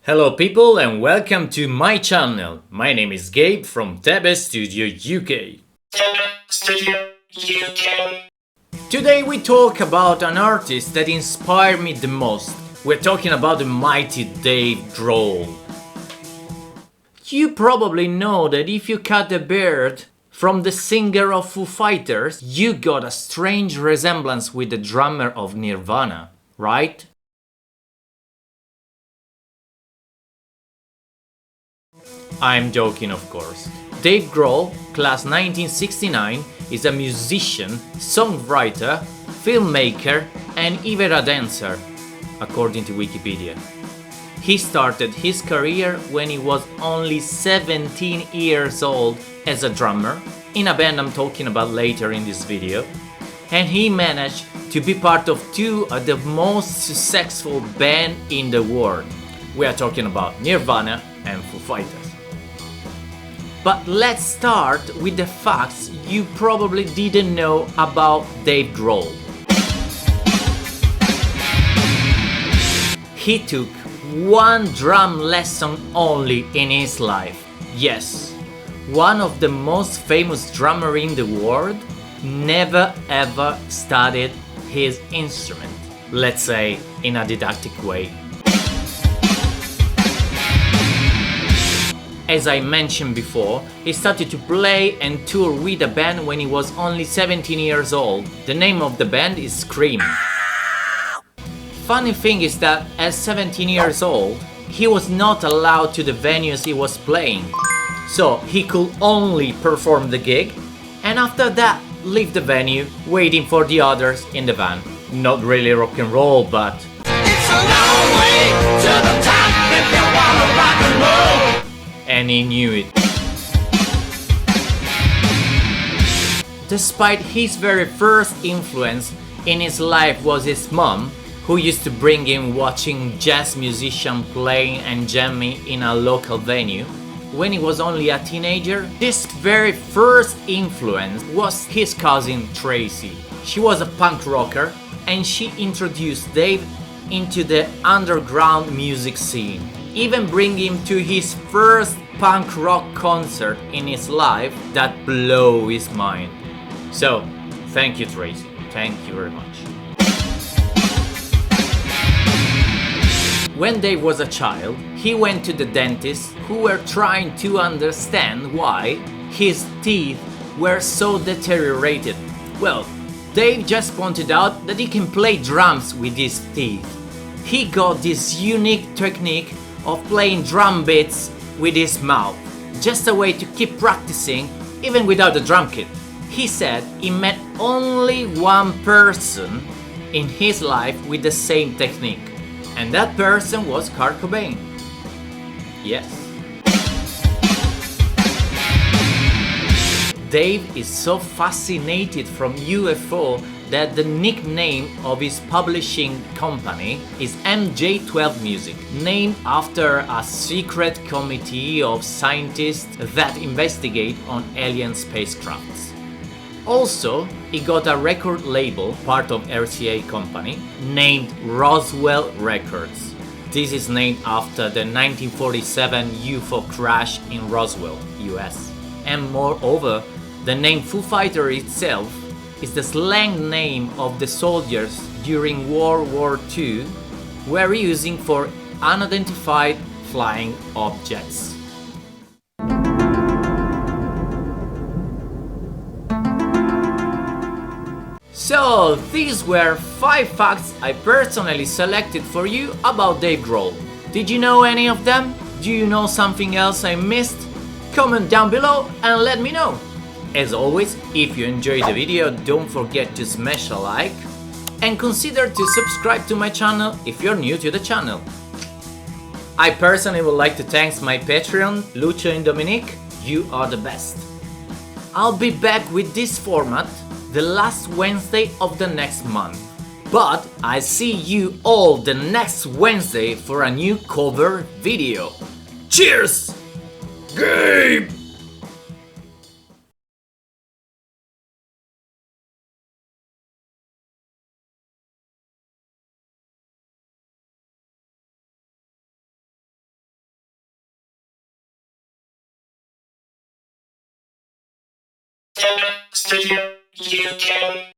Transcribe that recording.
Hello people and welcome to my channel. My name is Gabe from TEBE Studio UK. Today we talk about an artist that inspired me the most. We're talking about the mighty Dave Grohl. You probably know that if you cut the beard from the singer of Foo Fighters, you got a strange resemblance with the drummer of Nirvana, right? I'm joking, of course. Dave Grohl, class 1969, is a musician, songwriter, filmmaker, and even a dancer, according to Wikipedia. He started his career when he was only 17 years old as a drummer, in a band I'm talking about later in this video, and he managed to be part of two of the most successful bands in the world. We are talking about Nirvana and Foo Fighters. But let's start with the facts you probably didn't know about Dave Grohl. He took one drum lesson only in his life. Yes, one of the most famous drummers in the world never ever studied his instrument, let's say in a didactic way. As I mentioned before, he started to play and tour with a band when he was only 17 years old. The name of the band is Scream. Funny thing is that at 17 years old, he was not allowed to the venues he was playing. So he could only perform the gig and after that leave the venue waiting for the others in the van. Not really rock and roll, but it's a long way to the top if you wanna rock and roll. And he knew it. Despite his very first influence in his life was his mom, who used to bring him watching jazz musicians playing and jamming in a local venue. When he was only a teenager, this very first influence was his cousin Tracy. She was a punk rocker and she introduced Dave into the underground music scene, even bringing him to his first punk rock concert in his life that blew his mind. So, thank you Tracy, thank you very much. When Dave was a child, he went to the dentist who were trying to understand why his teeth were so deteriorated. Well, Dave just pointed out that he can play drums with his teeth. He got this unique technique of playing drum beats with his mouth, just a way to keep practicing even without a drum kit. He said he met only one person in his life with the same technique, and that person was Kurt Cobain. Yes. Dave is so fascinated from UFO that the nickname of his publishing company is MJ12 Music, named after a secret committee of scientists that investigate on alien spacecrafts. Also, he got a record label, part of RCA company, named Roswell Records. This is named after the 1947 UFO crash in Roswell, US. And moreover, the name Foo Fighters itself is the slang name of the soldiers during World War II were using for unidentified flying objects. So these were 5 facts I personally selected for you about Dave Grohl. Did you know any of them? Do you know something else I missed? Comment down below and let me know. As always, if you enjoyed the video, don't forget to smash a like and consider to subscribe to my channel if you're new to the channel. I personally would like to thank my Patreon, Lucio and Dominic. You are the best. I'll be back with this format the last Wednesday of the next month. But I'll see you all the next Wednesday for a new cover video. Cheers! GABE! TEBE Studio UK.